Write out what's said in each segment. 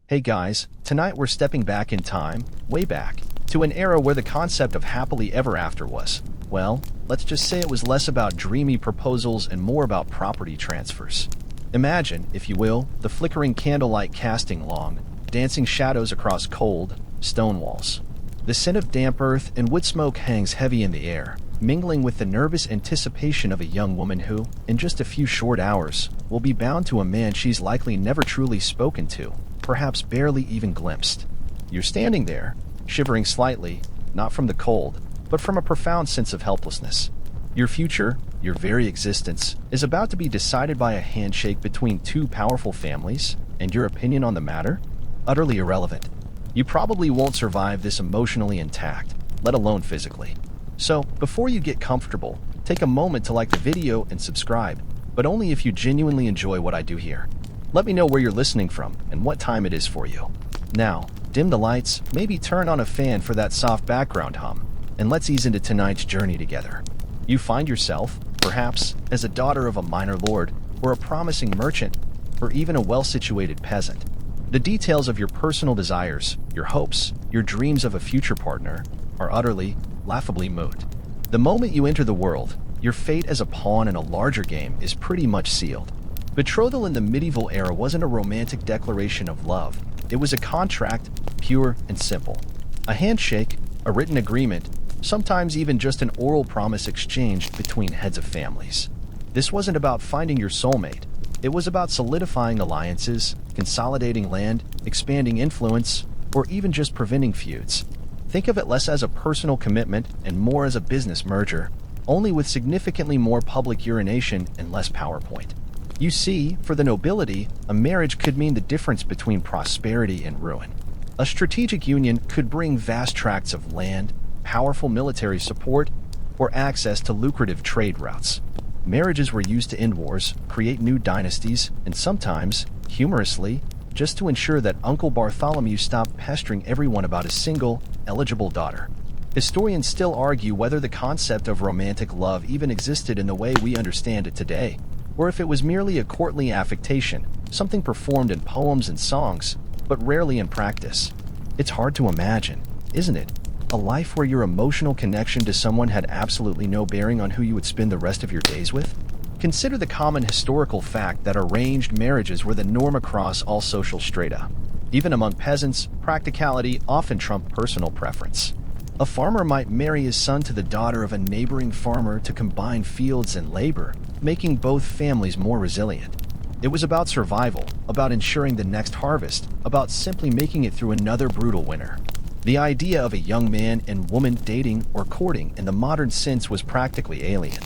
Hey guys, tonight we're stepping back in time, way back, to an era where the concept of happily ever after was, well, let's just say it was less about dreamy proposals and more about property transfers. Imagine, if you will, the flickering candlelight casting long, dancing shadows across cold, stone walls. The scent of damp earth and wood smoke hangs heavy in the air, mingling with the nervous anticipation of a young woman who, in just a few short hours, will be bound to a man she's likely never truly spoken to, perhaps barely even glimpsed. You're standing there, shivering slightly, not from the cold, but from a profound sense of helplessness. Your future, your very existence, is about to be decided by a handshake between two powerful families, and your opinion on the matter? Utterly irrelevant. You probably won't survive this emotionally intact, let alone physically. So, before you get comfortable, take a moment to like the video and subscribe, but only if you genuinely enjoy what I do here. Let me know where you're listening from and what time it is for you. Now, dim the lights, maybe turn on a fan for that soft background hum, and let's ease into tonight's journey together. You find yourself, perhaps, as a daughter of a minor lord, or a promising merchant, or even a well-situated peasant. The details of your personal desires, your hopes, your dreams of a future partner, are utterly, laughably moot. The moment you enter the world, your fate as a pawn in a larger game is pretty much sealed. Betrothal in the medieval era wasn't a romantic declaration of love. It was a contract, pure and simple. A handshake, a written agreement, sometimes even just an oral promise exchanged between heads of families. This wasn't about finding your soulmate. It was about solidifying alliances, consolidating land, expanding influence, or even just preventing feuds. Think of it less as a personal commitment and more as a business merger, only with significantly more public urination and less PowerPoint. You see, for the nobility, a marriage could mean the difference between prosperity and ruin. A strategic union could bring vast tracts of land, powerful military support, or access to lucrative trade routes. Marriages were used to end wars, create new dynasties, and sometimes, humorously, just to ensure that Uncle Bartholomew stopped pestering everyone about a single, eligible daughter. Historians still argue whether the concept of romantic love even existed in the way we understand it today, or if it was merely a courtly affectation, something performed in poems and songs, but rarely in practice. It's hard to imagine, isn't it? A life where your emotional connection to someone had absolutely no bearing on who you would spend the rest of your days with? Consider the common historical fact that arranged marriages were the norm across all social strata. Even among peasants, practicality often trumped personal preference. A farmer might marry his son to the daughter of a neighboring farmer to combine fields and labor, making both families more resilient. It was about survival, about ensuring the next harvest, about simply making it through another brutal winter. The idea of a young man and woman dating or courting in the modern sense was practically alien.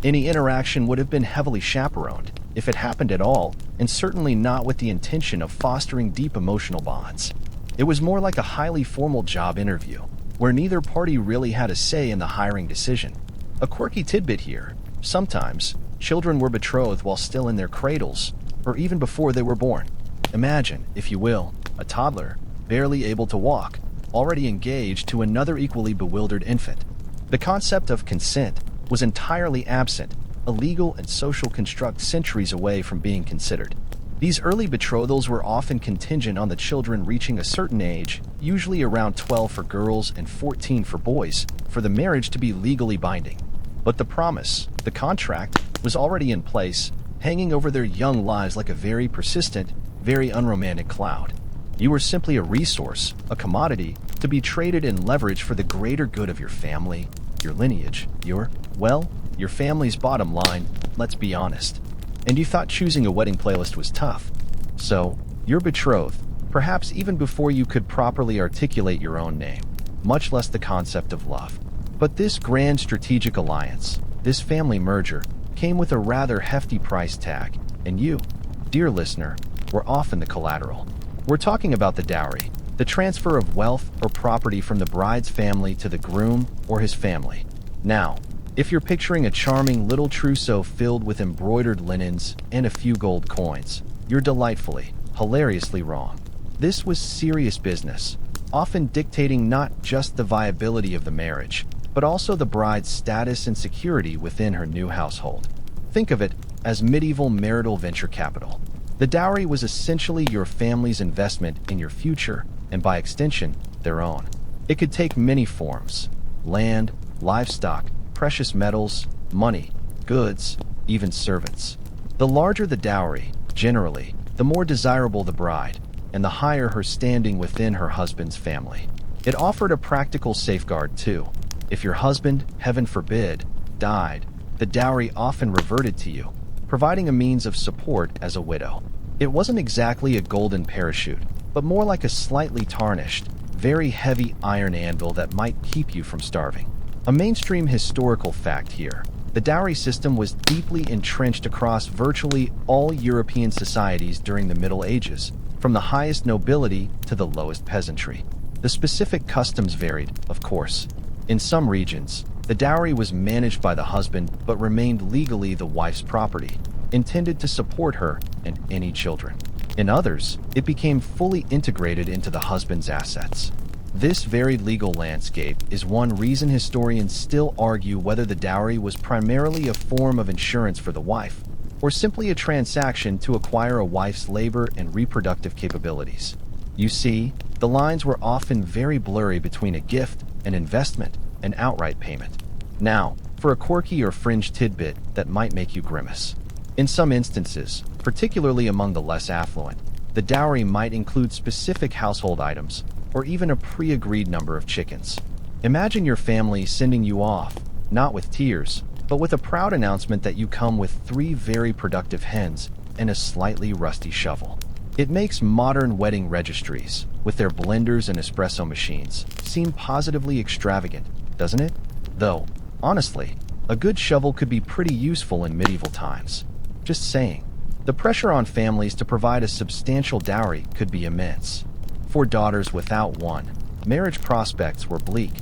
Any interaction would have been heavily chaperoned, if it happened at all, and certainly not with the intention of fostering deep emotional bonds. It was more like a highly formal job interview, where neither party really had a say in the hiring decision. A quirky tidbit here: sometimes, children were betrothed while still in their cradles, or even before they were born. Imagine, if you will, a toddler, barely able to walk, already engaged to another equally bewildered infant. The concept of consent was entirely absent, a legal and social construct centuries away from being considered. These early betrothals were often contingent on the children reaching a certain age, usually around 12 for girls and 14 for boys, for the marriage to be legally binding. But the promise, the contract, was already in place, hanging over their young lives like a very persistent, very unromantic cloud. You were simply a resource, a commodity, to be traded and leveraged for the greater good of your family, your lineage, your family's bottom line, let's be honest. And you thought choosing a wedding playlist was tough. So, you're betrothed, perhaps even before you could properly articulate your own name, much less the concept of love. But this grand strategic alliance, this family merger, came with a rather hefty price tag, and you, dear listener, were often the collateral. We're talking about the dowry, the transfer of wealth or property from the bride's family to the groom or his family. Now, if you're picturing a charming little trousseau filled with embroidered linens and a few gold coins, you're delightfully, hilariously wrong. This was serious business, often dictating not just the viability of the marriage, but also the bride's status and security within her new household. Think of it as medieval marital venture capital. The dowry was essentially your family's investment in your future, and by extension, their own. It could take many forms: land, livestock, precious metals, money, goods, even servants. The larger the dowry, generally, the more desirable the bride, and the higher her standing within her husband's family. It offered a practical safeguard too. If your husband, heaven forbid, died, the dowry often reverted to you, providing a means of support as a widow. It wasn't exactly a golden parachute, but more like a slightly tarnished, very heavy iron anvil that might keep you from starving. A mainstream historical fact here: the dowry system was deeply entrenched across virtually all European societies during the Middle Ages, from the highest nobility to the lowest peasantry. The specific customs varied, of course. In some regions, the dowry was managed by the husband but remained legally the wife's property, intended to support her and any children. In others, it became fully integrated into the husband's assets. This varied legal landscape is one reason historians still argue whether the dowry was primarily a form of insurance for the wife, or simply a transaction to acquire a wife's labor and reproductive capabilities. You see, the lines were often very blurry between a gift, an investment, and outright payment. Now, for a quirky or fringe tidbit that might make you grimace. In some instances, particularly among the less affluent, the dowry might include specific household items, or even a pre-agreed number of chickens. Imagine your family sending you off, not with tears, but with a proud announcement that you come with 3 very productive hens and a slightly rusty shovel. It makes modern wedding registries, with their blenders and espresso machines, seem positively extravagant, doesn't it? Though, honestly, a good shovel could be pretty useful in medieval times. Just saying. The pressure on families to provide a substantial dowry could be immense. For daughters without one, marriage prospects were bleak,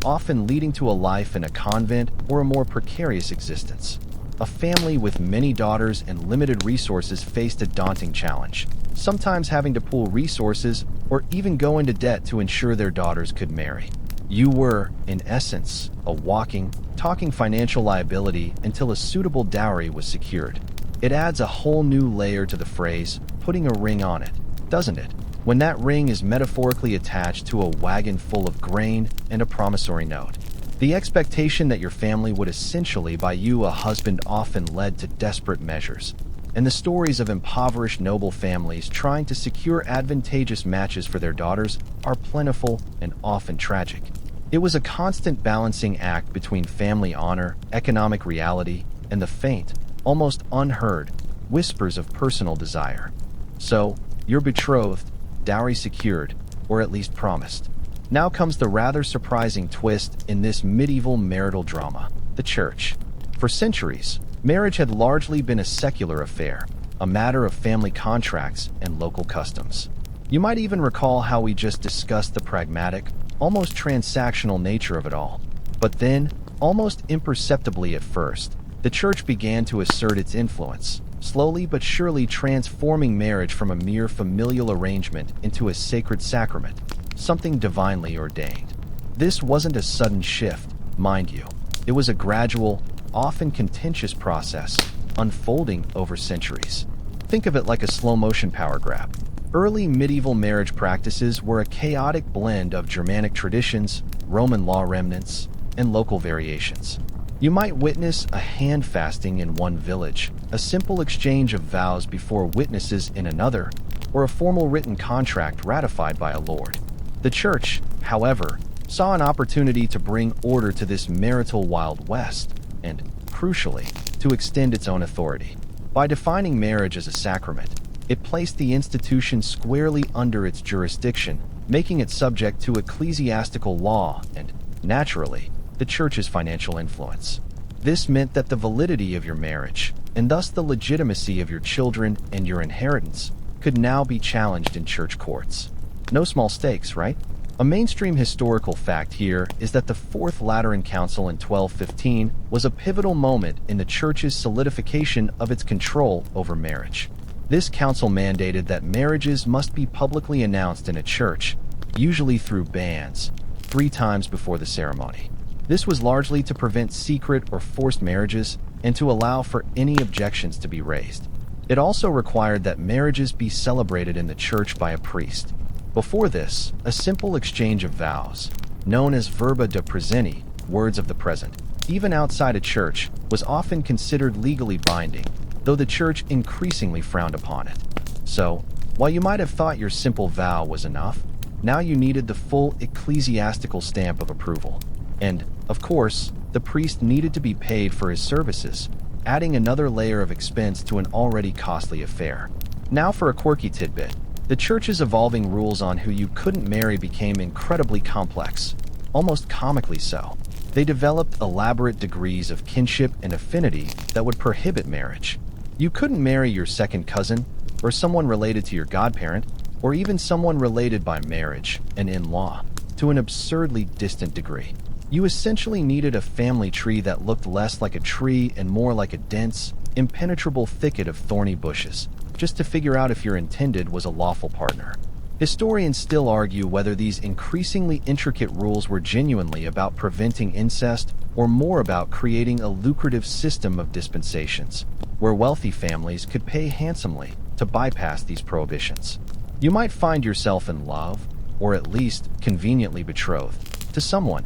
often leading to a life in a convent or a more precarious existence. A family with many daughters and limited resources faced a daunting challenge, sometimes having to pool resources or even go into debt to ensure their daughters could marry. You were, in essence, a walking, talking financial liability until a suitable dowry was secured. It adds a whole new layer to the phrase, putting a ring on it, doesn't it? When that ring is metaphorically attached to a wagon full of grain and a promissory note. The expectation that your family would essentially buy you a husband often led to desperate measures, and the stories of impoverished noble families trying to secure advantageous matches for their daughters are plentiful and often tragic. It was a constant balancing act between family honor, economic reality, and the faint, almost unheard, whispers of personal desire. So, you're betrothed, dowry secured, or at least promised. Now comes the rather surprising twist in this medieval marital drama: the church. For centuries, marriage had largely been a secular affair, a matter of family contracts and local customs. You might even recall how we just discussed the pragmatic, almost transactional nature of it all. But then, almost imperceptibly at first, the church began to assert its influence, slowly but surely transforming marriage from a mere familial arrangement into a sacred sacrament, something divinely ordained. This wasn't a sudden shift, mind you. It was a gradual, often contentious process, unfolding over centuries. Think of it like a slow-motion power grab. Early medieval marriage practices were a chaotic blend of Germanic traditions, Roman law remnants, and local variations. You might witness a hand fasting in one village, a simple exchange of vows before witnesses in another, or a formal written contract ratified by a lord. The church, however, saw an opportunity to bring order to this marital Wild West, and, crucially, to extend its own authority. By defining marriage as a sacrament, it placed the institution squarely under its jurisdiction, making it subject to ecclesiastical law and, naturally, the church's financial influence. This meant that the validity of your marriage, and thus the legitimacy of your children and your inheritance, could now be challenged in church courts. No small stakes, right? A mainstream historical fact here is that the Fourth Lateran Council in 1215 was a pivotal moment in the church's solidification of its control over marriage. This council mandated that marriages must be publicly announced in a church, usually through banns, 3 times before the ceremony. This was largely to prevent secret or forced marriages and to allow for any objections to be raised. It also required that marriages be celebrated in the church by a priest. Before this, a simple exchange of vows, known as verba de presenti, words of the present, even outside a church, was often considered legally binding, though the church increasingly frowned upon it. So, while you might have thought your simple vow was enough, now you needed the full ecclesiastical stamp of approval. And, of course, the priest needed to be paid for his services, adding another layer of expense to an already costly affair. Now for a quirky tidbit. The church's evolving rules on who you couldn't marry became incredibly complex, almost comically so. They developed elaborate degrees of kinship and affinity that would prohibit marriage. You couldn't marry your second cousin, or someone related to your godparent, or even someone related by marriage and in-law, to an absurdly distant degree. You essentially needed a family tree that looked less like a tree and more like a dense, impenetrable thicket of thorny bushes, just to figure out if your intended was a lawful partner. Historians still argue whether these increasingly intricate rules were genuinely about preventing incest or more about creating a lucrative system of dispensations, where wealthy families could pay handsomely to bypass these prohibitions. You might find yourself in love, or at least conveniently betrothed, to someone,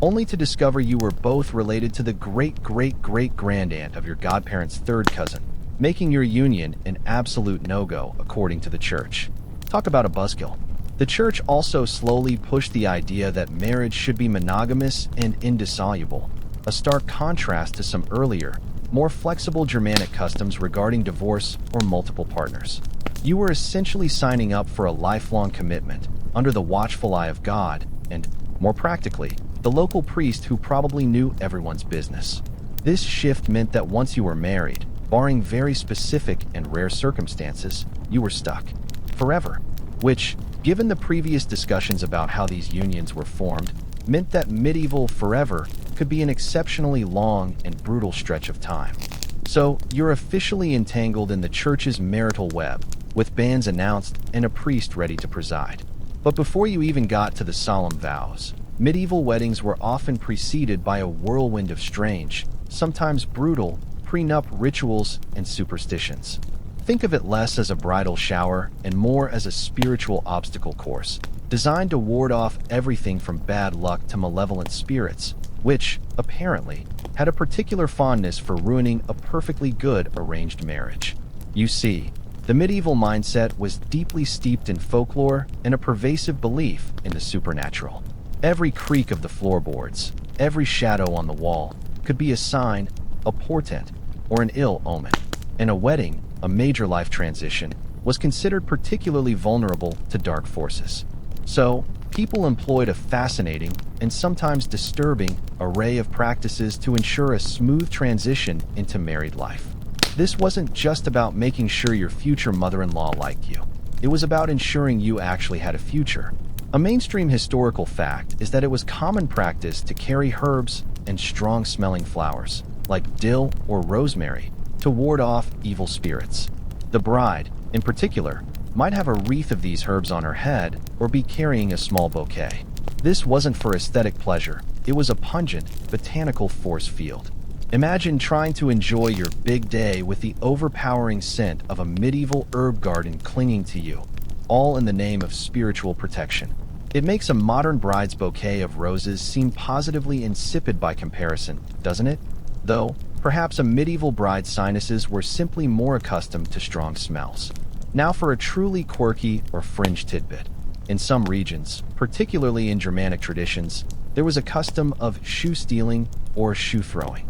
only to discover you were both related to the great-great-great-grandaunt of your godparent's third cousin, making your union an absolute no-go according to the church. Talk about a buzzkill. The church also slowly pushed the idea that marriage should be monogamous and indissoluble, a stark contrast to some earlier, more flexible Germanic customs regarding divorce or multiple partners. You were essentially signing up for a lifelong commitment under the watchful eye of God and, more practically, the local priest who probably knew everyone's business. This shift meant that once you were married, barring very specific and rare circumstances, you were stuck forever, which, given the previous discussions about how these unions were formed, meant that medieval forever could be an exceptionally long and brutal stretch of time. So, you're officially entangled in the church's marital web, with banns announced and a priest ready to preside. But before you even got to the solemn vows, medieval weddings were often preceded by a whirlwind of strange, sometimes brutal, prenup rituals and superstitions. Think of it less as a bridal shower and more as a spiritual obstacle course, designed to ward off everything from bad luck to malevolent spirits, which, apparently, had a particular fondness for ruining a perfectly good arranged marriage. You see, the medieval mindset was deeply steeped in folklore and a pervasive belief in the supernatural. Every creak of the floorboards, every shadow on the wall, could be a sign, a portent, or an ill omen. And a wedding, a major life transition, was considered particularly vulnerable to dark forces. So, people employed a fascinating and sometimes disturbing array of practices to ensure a smooth transition into married life. This wasn't just about making sure your future mother-in-law liked you. It was about ensuring you actually had a future. A mainstream historical fact is that it was common practice to carry herbs and strong-smelling flowers, like dill or rosemary, to ward off evil spirits. The bride, in particular, might have a wreath of these herbs on her head or be carrying a small bouquet. This wasn't for aesthetic pleasure, it was a pungent, botanical force field. Imagine trying to enjoy your big day with the overpowering scent of a medieval herb garden clinging to you, all in the name of spiritual protection. It makes a modern bride's bouquet of roses seem positively insipid by comparison, doesn't it? Though, perhaps a medieval bride's sinuses were simply more accustomed to strong smells. Now for a truly quirky or fringe tidbit. In some regions, particularly in Germanic traditions, there was a custom of shoe stealing or shoe throwing.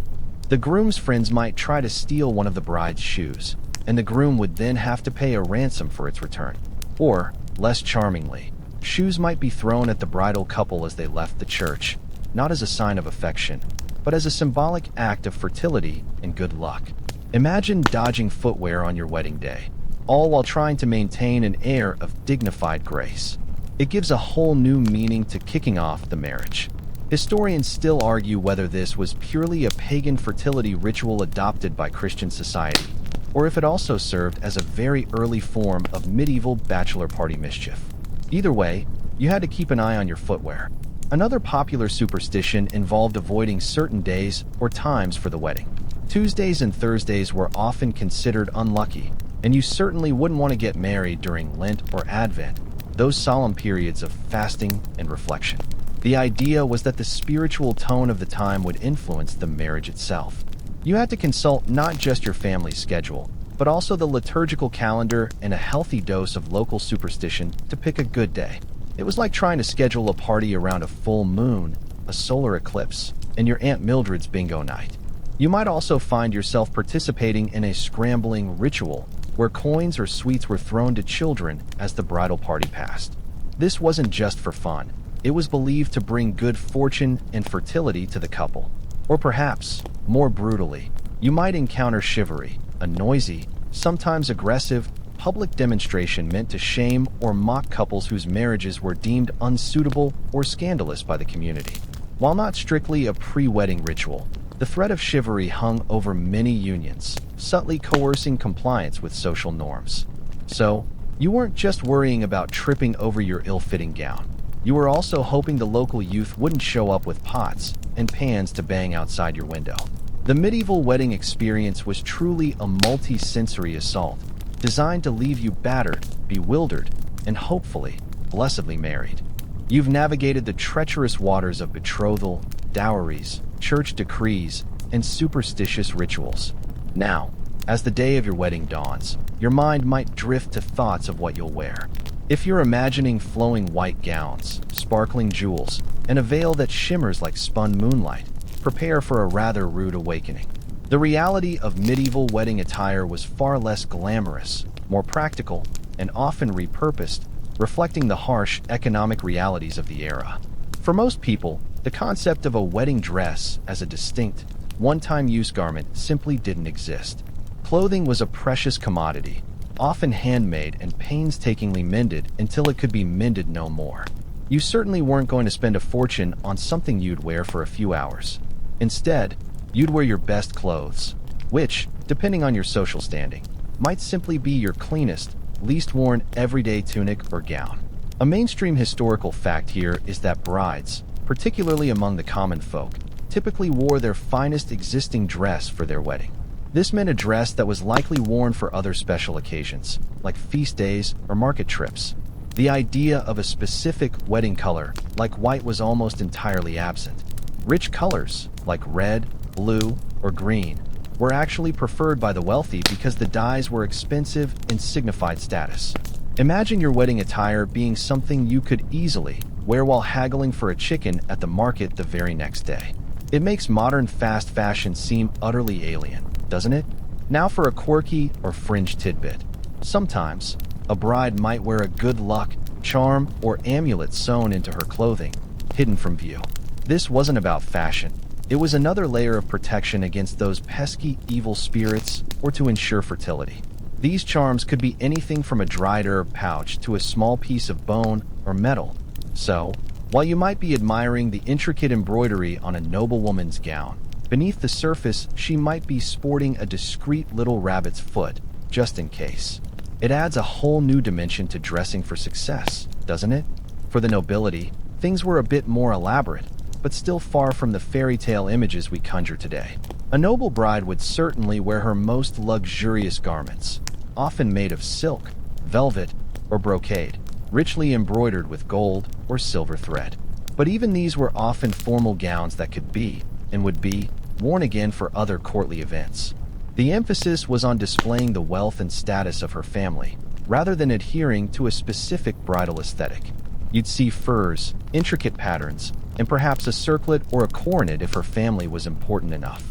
The groom's friends might try to steal one of the bride's shoes, and the groom would then have to pay a ransom for its return. Or, less charmingly, shoes might be thrown at the bridal couple as they left the church, not as a sign of affection, but as a symbolic act of fertility and good luck. Imagine dodging footwear on your wedding day, all while trying to maintain an air of dignified grace. It gives a whole new meaning to kicking off the marriage. Historians still argue whether this was purely a pagan fertility ritual adopted by Christian society, or if it also served as a very early form of medieval bachelor party mischief. Either way, you had to keep an eye on your footwear. Another popular superstition involved avoiding certain days or times for the wedding. Tuesdays and Thursdays were often considered unlucky, And you certainly wouldn't want to get married during Lent or Advent, those solemn periods of fasting and reflection. The idea was that the spiritual tone of the time would influence the marriage itself. You had to consult not just your family's schedule, but also the liturgical calendar and a healthy dose of local superstition to pick a good day. It was like trying to schedule a party around a full moon, a solar eclipse, and your Aunt Mildred's bingo night. You might also find yourself participating in a scrambling ritual where coins or sweets were thrown to children as the bridal party passed. This wasn't just for fun. It was believed to bring good fortune and fertility to the couple. Or perhaps, more brutally, you might encounter chivalry, a noisy, sometimes aggressive, public demonstration meant to shame or mock couples whose marriages were deemed unsuitable or scandalous by the community. While not strictly a pre-wedding ritual, the threat of chivalry hung over many unions, subtly coercing compliance with social norms. So, you weren't just worrying about tripping over your ill-fitting gown. You were also hoping the local youth wouldn't show up with pots and pans to bang outside your window. The medieval wedding experience was truly a multi-sensory assault, designed to leave you battered, bewildered, and hopefully, blessedly married. You've navigated the treacherous waters of betrothal, dowries, church decrees, and superstitious rituals. Now, as the day of your wedding dawns, your mind might drift to thoughts of what you'll wear. If you're imagining flowing white gowns, sparkling jewels, and a veil that shimmers like spun moonlight, prepare for a rather rude awakening. The reality of medieval wedding attire was far less glamorous, more practical, and often repurposed, reflecting the harsh economic realities of the era. For most people, the concept of a wedding dress as a distinct, one-time use garment simply didn't exist. Clothing was a precious commodity, often handmade and painstakingly mended until it could be mended no more. You certainly weren't going to spend a fortune on something you'd wear for a few hours. Instead, you'd wear your best clothes, which, depending on your social standing, might simply be your cleanest, least worn everyday tunic or gown. A mainstream historical fact here is that brides, particularly among the common folk, typically wore their finest existing dress for their wedding. This meant a dress that was likely worn for other special occasions, like feast days or market trips. The idea of a specific wedding color, like white, was almost entirely absent. Rich colors, like red, blue, or green, were actually preferred by the wealthy because the dyes were expensive and signified status. Imagine your wedding attire being something you could easily wear while haggling for a chicken at the market the very next day. It makes modern fast fashion seem utterly alien, doesn't it? Now for a quirky or fringe tidbit. Sometimes, a bride might wear a good luck, charm, or amulet sewn into her clothing, hidden from view. This wasn't about fashion. It was another layer of protection against those pesky evil spirits or to ensure fertility. These charms could be anything from a dried herb pouch to a small piece of bone or metal. So, while you might be admiring the intricate embroidery on a noblewoman's gown, beneath the surface she might be sporting a discreet little rabbit's foot, just in case. It adds a whole new dimension to dressing for success, doesn't it? For the nobility, things were a bit more elaborate, but still far from the fairy tale images we conjure today. A noble bride would certainly wear her most luxurious garments, often made of silk, velvet, or brocade, richly embroidered with gold or silver thread. But even these were often formal gowns that could be, and would be, worn again for other courtly events. The emphasis was on displaying the wealth and status of her family, rather than adhering to a specific bridal aesthetic. You'd see furs, intricate patterns, and perhaps a circlet or a coronet if her family was important enough.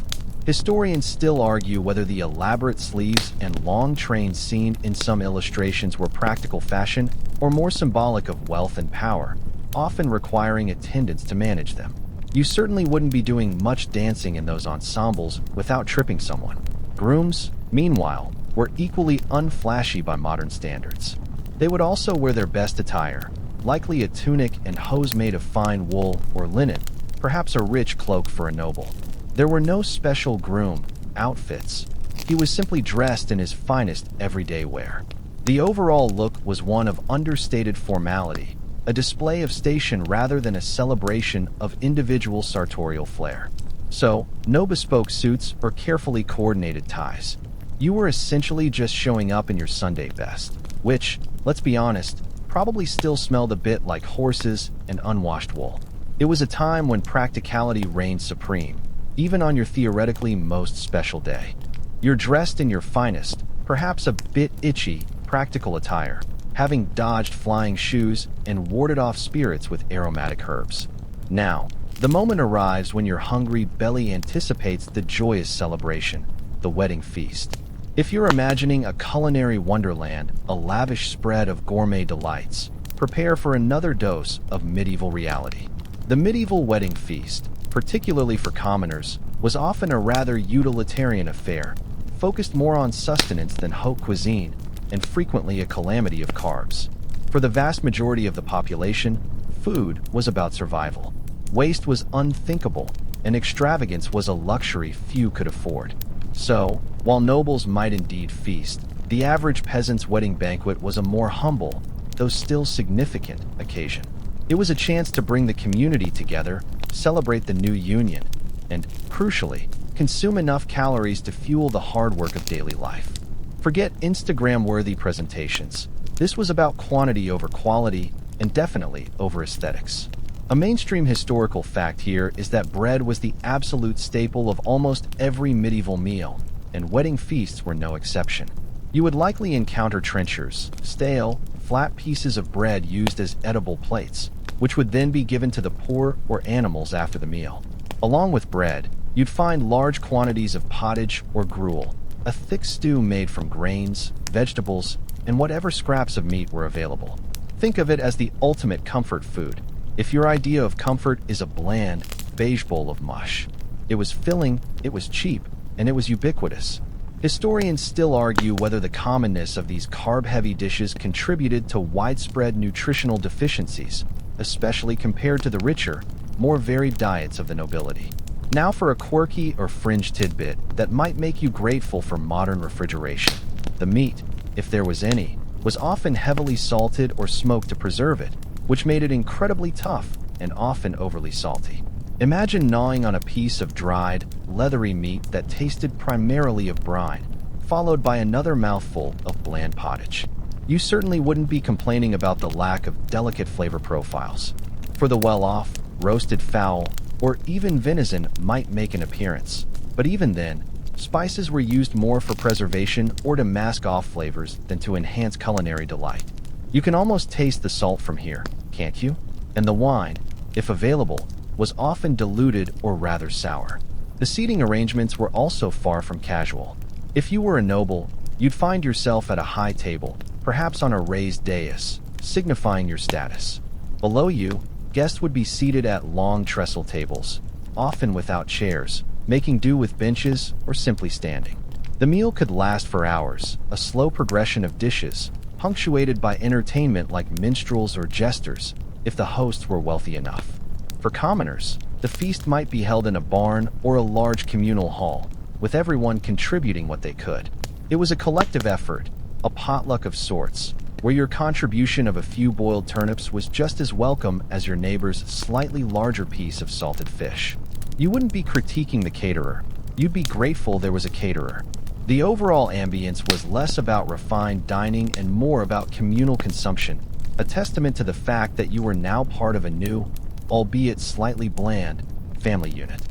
Historians still argue whether the elaborate sleeves and long trains seen in some illustrations were practical fashion or more symbolic of wealth and power, often requiring attendants to manage them. You certainly wouldn't be doing much dancing in those ensembles without tripping someone. Grooms, meanwhile, were equally unflashy by modern standards. They would also wear their best attire, likely a tunic and hose made of fine wool or linen, perhaps a rich cloak for a noble. There were no special groom outfits. He was simply dressed in his finest everyday wear. The overall look was one of understated formality, a display of station rather than a celebration of individual sartorial flair. So, no bespoke suits or carefully coordinated ties. You were essentially just showing up in your Sunday best, which, let's be honest, probably still smelled a bit like horses and unwashed wool. It was a time when practicality reigned supreme, even on your theoretically most special day. You're dressed in your finest, perhaps a bit itchy, practical attire, having dodged flying shoes and warded off spirits with aromatic herbs. Now, the moment arrives when your hungry belly anticipates the joyous celebration, the wedding feast. If you're imagining a culinary wonderland, a lavish spread of gourmet delights, prepare for another dose of medieval reality. The medieval wedding feast, particularly for commoners, was often a rather utilitarian affair, focused more on sustenance than haute cuisine, and frequently a calamity of carbs. For the vast majority of the population, food was about survival. Waste was unthinkable, and extravagance was a luxury few could afford. So, while nobles might indeed feast, the average peasant's wedding banquet was a more humble, though still significant, occasion. It was a chance to bring the community together, celebrate the new union, and, crucially, consume enough calories to fuel the hard work of daily life. Forget Instagram-worthy presentations. This was about quantity over quality, and definitely over aesthetics. A mainstream historical fact here is that bread was the absolute staple of almost every medieval meal, and wedding feasts were no exception. You would likely encounter trenchers, stale, flat pieces of bread used as edible plates, which would then be given to the poor or animals after the meal. Along with bread, you'd find large quantities of pottage or gruel, a thick stew made from grains, vegetables, and whatever scraps of meat were available. Think of it as the ultimate comfort food. If your idea of comfort is a bland, beige bowl of mush. It was filling, it was cheap, and it was ubiquitous. Historians still argue whether the commonness of these carb-heavy dishes contributed to widespread nutritional deficiencies, especially compared to the richer, more varied diets of the nobility. Now for a quirky or fringe tidbit that might make you grateful for modern refrigeration. The meat, if there was any, was often heavily salted or smoked to preserve it, which made it incredibly tough and often overly salty. Imagine gnawing on a piece of dried, leathery meat that tasted primarily of brine, followed by another mouthful of bland pottage. You certainly wouldn't be complaining about the lack of delicate flavor profiles. For the well-off, roasted fowl, or even venison might make an appearance, but even then, spices were used more for preservation or to mask off flavors than to enhance culinary delight. You can almost taste the salt from here, can't you? And the wine, if available, was often diluted or rather sour. The seating arrangements were also far from casual. If you were a noble, you'd find yourself at a high table, perhaps on a raised dais, signifying your status. Below you, guests would be seated at long trestle tables, often without chairs, making do with benches or simply standing. The meal could last for hours, a slow progression of dishes, punctuated by entertainment like minstrels or jesters, if the hosts were wealthy enough. For commoners, the feast might be held in a barn or a large communal hall, with everyone contributing what they could. It was a collective effort, a potluck of sorts, where your contribution of a few boiled turnips was just as welcome as your neighbor's slightly larger piece of salted fish. You wouldn't be critiquing the caterer. You'd be grateful there was a caterer. The overall ambience was less about refined dining and more about communal consumption, a testament to the fact that you were now part of a new, albeit slightly bland, family unit.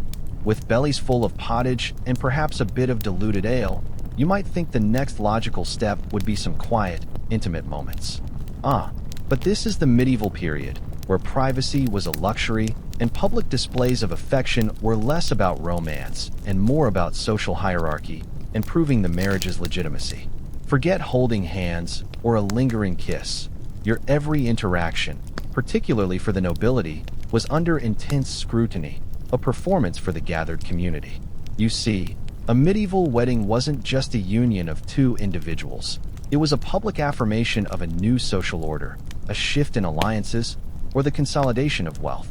With bellies full of pottage and perhaps a bit of diluted ale, you might think the next logical step would be some quiet, intimate moments. But this is the medieval period, where privacy was a luxury and public displays of affection were less about romance and more about social hierarchy and proving the marriage's legitimacy. Forget holding hands or a lingering kiss. Your every interaction, particularly for the nobility, was under intense scrutiny, a performance for the gathered community. You see, a medieval wedding wasn't just a union of two individuals. It was a public affirmation of a new social order, a shift in alliances, or the consolidation of wealth.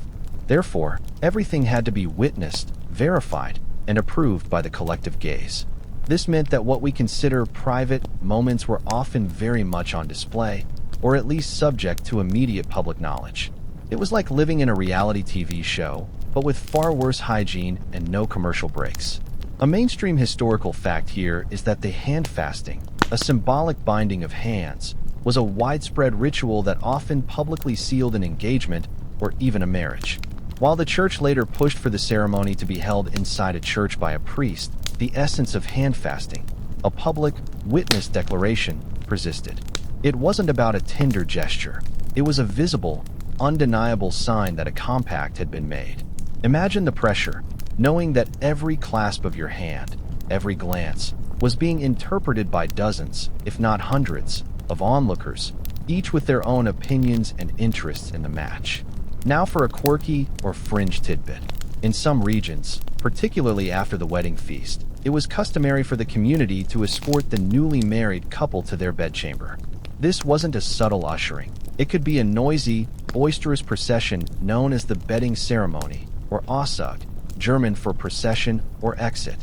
Therefore, everything had to be witnessed, verified, and approved by the collective gaze. This meant that what we consider private moments were often very much on display, or at least subject to immediate public knowledge. It was like living in a reality TV show, but with far worse hygiene and no commercial breaks. A mainstream historical fact here is that the hand fasting, a symbolic binding of hands, was a widespread ritual that often publicly sealed an engagement or even a marriage. While the church later pushed for the ceremony to be held inside a church by a priest, the essence of hand fasting, a public witness declaration, persisted. It wasn't about a tender gesture. It was a visible, undeniable sign that a compact had been made. Imagine the pressure, knowing that every clasp of your hand, every glance, was being interpreted by dozens, if not hundreds, of onlookers, each with their own opinions and interests in the match. Now for a quirky or fringe tidbit. In some regions, particularly after the wedding feast, it was customary for the community to escort the newly married couple to their bedchamber. This wasn't a subtle ushering. It could be a noisy, boisterous procession known as the bedding ceremony, or Auszug, German for procession or exit.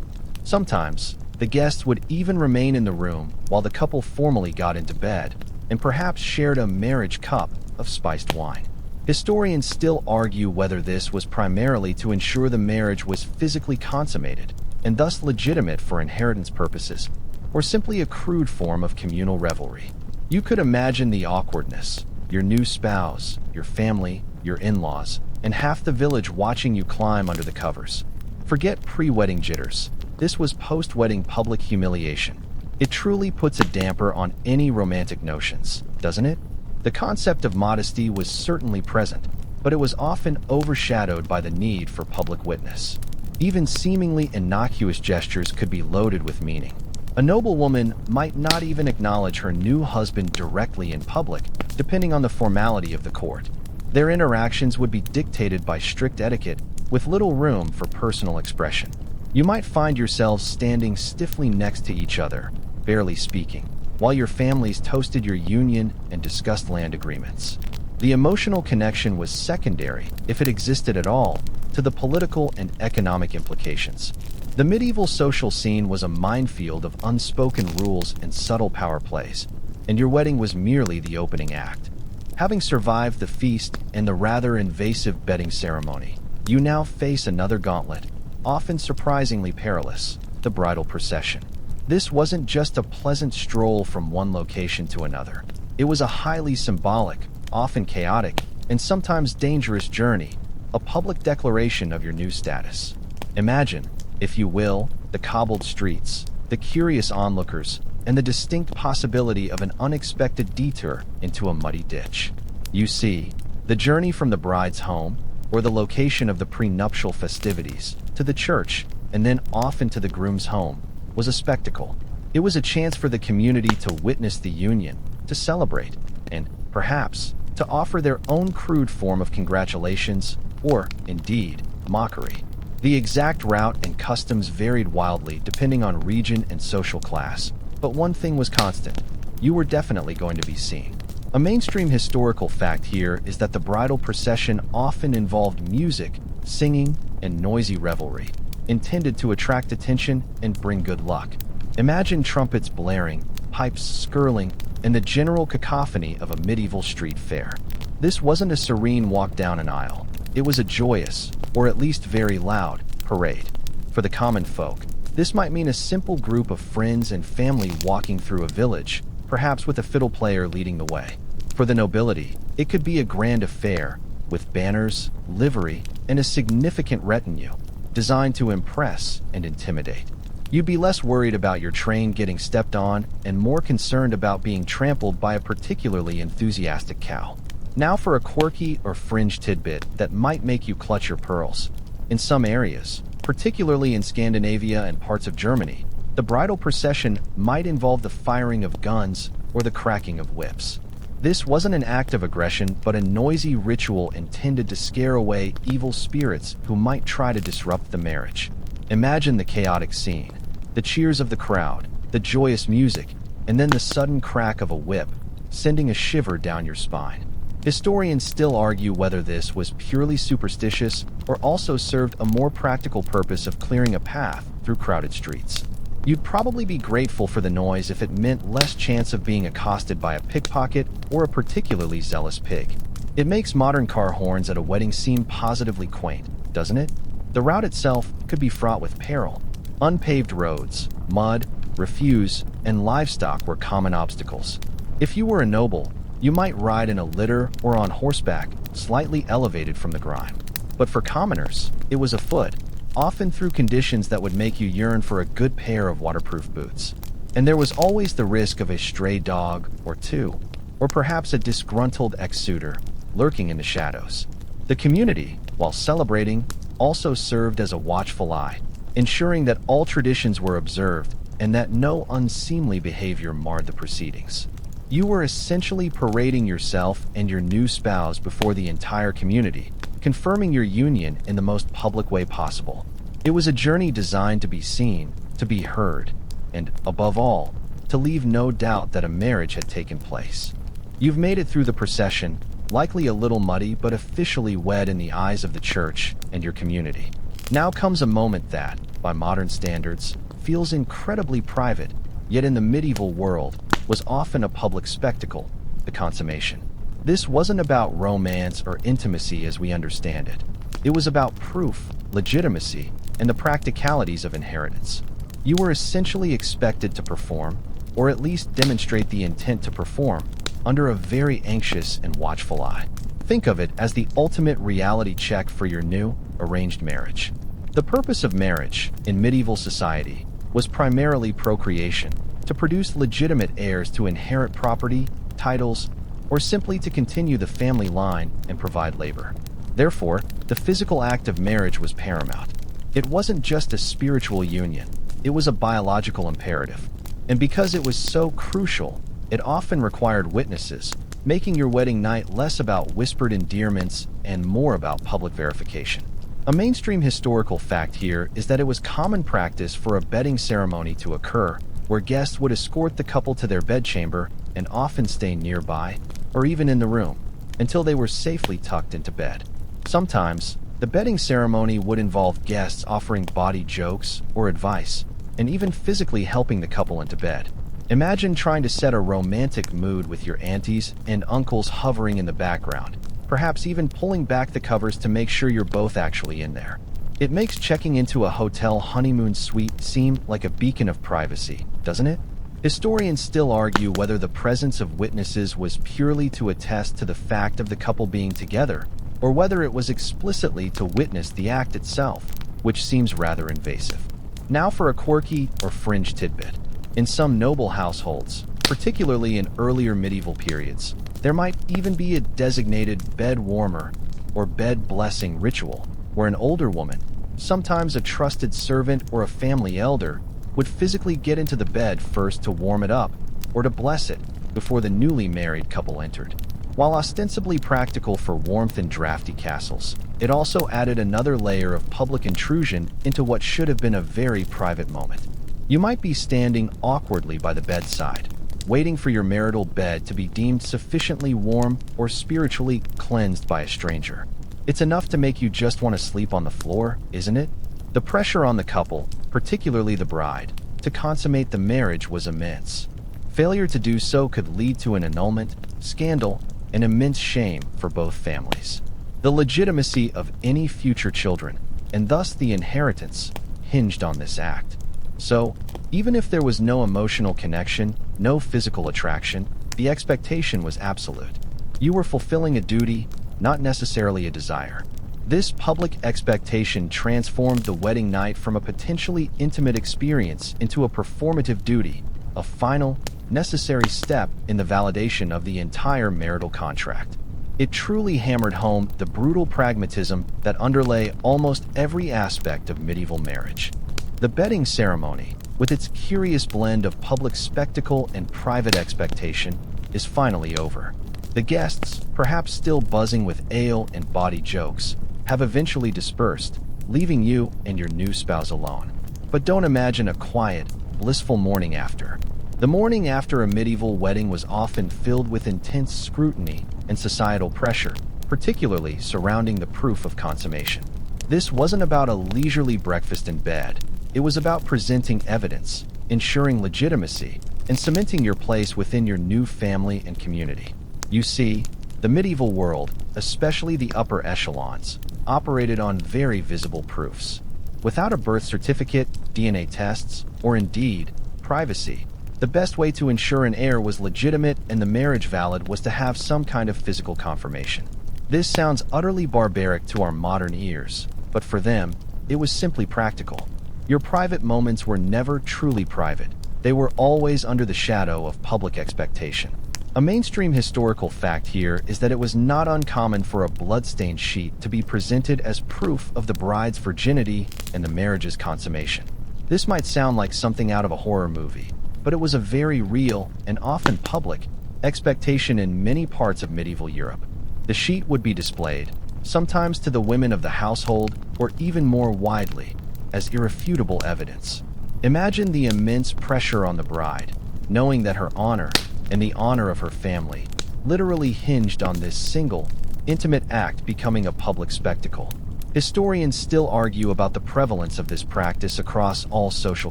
Sometimes, the guests would even remain in the room while the couple formally got into bed, and perhaps shared a marriage cup of spiced wine. Historians still argue whether this was primarily to ensure the marriage was physically consummated, and thus legitimate for inheritance purposes, or simply a crude form of communal revelry. You could imagine the awkwardness: your new spouse, your family, your in-laws, and half the village watching you climb under the covers. Forget pre-wedding jitters. This was post-wedding public humiliation. It truly puts a damper on any romantic notions, doesn't it? The concept of modesty was certainly present, but it was often overshadowed by the need for public witness. Even seemingly innocuous gestures could be loaded with meaning. A noblewoman might not even acknowledge her new husband directly in public, depending on the formality of the court. Their interactions would be dictated by strict etiquette, with little room for personal expression. You might find yourselves standing stiffly next to each other, barely speaking, while your families toasted your union and discussed land agreements. The emotional connection was secondary, if it existed at all, to the political and economic implications. The medieval social scene was a minefield of unspoken rules and subtle power plays, and your wedding was merely the opening act. Having survived the feast and the rather invasive bedding ceremony, you now face another gauntlet, often surprisingly perilous: the bridal procession. This wasn't just a pleasant stroll from one location to another. It was a highly symbolic, often chaotic, and sometimes dangerous journey, a public declaration of your new status. Imagine, if you will, the cobbled streets, the curious onlookers, and the distinct possibility of an unexpected detour into a muddy ditch. You see, the journey from the bride's home, or the location of the prenuptial festivities, to the church, and then off into the groom's home, was a spectacle. It was a chance for the community to witness the union, to celebrate, and, perhaps, to offer their own crude form of congratulations, or, indeed, mockery. The exact route and customs varied wildly depending on region and social class, but one thing was constant: you were definitely going to be seen. A mainstream historical fact here is that the bridal procession often involved music, singing, and noisy revelry, intended to attract attention and bring good luck. Imagine trumpets blaring, pipes skirling, and the general cacophony of a medieval street fair. This wasn't a serene walk down an aisle. It was a joyous, or at least very loud, parade. For the common folk, this might mean a simple group of friends and family walking through a village, perhaps with a fiddle player leading the way. For the nobility, it could be a grand affair, with banners, livery, and a significant retinue, designed to impress and intimidate. You'd be less worried about your train getting stepped on and more concerned about being trampled by a particularly enthusiastic cow. Now for a quirky or fringe tidbit that might make you clutch your pearls. In some areas, particularly in Scandinavia and parts of Germany, the bridal procession might involve the firing of guns or the cracking of whips. This wasn't an act of aggression, but a noisy ritual intended to scare away evil spirits who might try to disrupt the marriage. Imagine the chaotic scene: the cheers of the crowd, the joyous music, and then the sudden crack of a whip, sending a shiver down your spine. Historians still argue whether this was purely superstitious or also served a more practical purpose of clearing a path through crowded streets. You'd probably be grateful for the noise if it meant less chance of being accosted by a pickpocket or a particularly zealous pig. It makes modern car horns at a wedding seem positively quaint, doesn't it? The route itself could be fraught with peril. Unpaved roads, mud, refuse, and livestock were common obstacles. If you were a noble, you might ride in a litter or on horseback, slightly elevated from the grime. But for commoners, it was afoot, often through conditions that would make you yearn for a good pair of waterproof boots. And there was always the risk of a stray dog or two, or perhaps a disgruntled ex-suitor, lurking in the shadows. The community, while celebrating, also served as a watchful eye, ensuring that all traditions were observed and that no unseemly behavior marred the proceedings. You were essentially parading yourself and your new spouse before the entire community, confirming your union in the most public way possible. It was a journey designed to be seen, to be heard, and, above all, to leave no doubt that a marriage had taken place. You've made it through the procession, likely a little muddy but officially wed in the eyes of the church and your community. Now comes a moment that, by modern standards, feels incredibly private, yet in the medieval world was often a public spectacle, the consummation. This wasn't about romance or intimacy as we understand it. It was about proof, legitimacy, and the practicalities of inheritance. You were essentially expected to perform, or at least demonstrate the intent to perform, under a very anxious and watchful eye. Think of it as the ultimate reality check for your new, arranged marriage. The purpose of marriage, in medieval society, was primarily procreation, to produce legitimate heirs to inherit property, titles, or simply to continue the family line and provide labor. Therefore, the physical act of marriage was paramount. It wasn't just a spiritual union, it was a biological imperative. And because it was so crucial, it often required witnesses, making your wedding night less about whispered endearments and more about public verification. A mainstream historical fact here is that it was common practice for a bedding ceremony to occur, where guests would escort the couple to their bedchamber and often stay nearby, or even in the room, until they were safely tucked into bed. Sometimes, the bedding ceremony would involve guests offering bawdy jokes or advice, and even physically helping the couple into bed. Imagine trying to set a romantic mood with your aunties and uncles hovering in the background, perhaps even pulling back the covers to make sure you're both actually in there. It makes checking into a hotel honeymoon suite seem like a beacon of privacy, doesn't it? Historians still argue whether the presence of witnesses was purely to attest to the fact of the couple being together, or whether it was explicitly to witness the act itself, which seems rather invasive. Now for a quirky or fringe tidbit. In some noble households, particularly in earlier medieval periods, there might even be a designated bed warmer or bed blessing ritual, where an older woman, sometimes a trusted servant or a family elder, would physically get into the bed first to warm it up or to bless it before the newly married couple entered. While ostensibly practical for warmth in drafty castles, it also added another layer of public intrusion into what should have been a very private moment. You might be standing awkwardly by the bedside, waiting for your marital bed to be deemed sufficiently warm or spiritually cleansed by a stranger. It's enough to make you just want to sleep on the floor, isn't it? The pressure on the couple, particularly the bride, to consummate the marriage was immense. Failure to do so could lead to an annulment, scandal, and immense shame for both families. The legitimacy of any future children, and thus the inheritance, hinged on this act. So, even if there was no emotional connection, no physical attraction, the expectation was absolute. You were fulfilling a duty, not necessarily a desire. This public expectation transformed the wedding night from a potentially intimate experience into a performative duty, a final, necessary step in the validation of the entire marital contract. It truly hammered home the brutal pragmatism that underlay almost every aspect of medieval marriage. The bedding ceremony, with its curious blend of public spectacle and private expectation, is finally over. The guests, perhaps still buzzing with ale and bawdy jokes, have eventually dispersed, leaving you and your new spouse alone. But don't imagine a quiet, blissful morning after. The morning after a medieval wedding was often filled with intense scrutiny and societal pressure, particularly surrounding the proof of consummation. This wasn't about a leisurely breakfast in bed. It was about presenting evidence, ensuring legitimacy, and cementing your place within your new family and community. You see, the medieval world, especially the upper echelons, operated on very visible proofs. Without a birth certificate, DNA tests, or indeed, privacy. The best way to ensure an heir was legitimate and the marriage valid was to have some kind of physical confirmation. This sounds utterly barbaric to our modern ears, but for them, it was simply practical. Your private moments were never truly private. They were always under the shadow of public expectation. A mainstream historical fact here is that it was not uncommon for a bloodstained sheet to be presented as proof of the bride's virginity and the marriage's consummation. This might sound like something out of a horror movie, but it was a very real and often public expectation in many parts of medieval Europe. The sheet would be displayed, sometimes to the women of the household or even more widely, as irrefutable evidence. Imagine the immense pressure on the bride, knowing that her honor and the honor of her family literally hinged on this single, intimate act becoming a public spectacle. Historians still argue about the prevalence of this practice across all social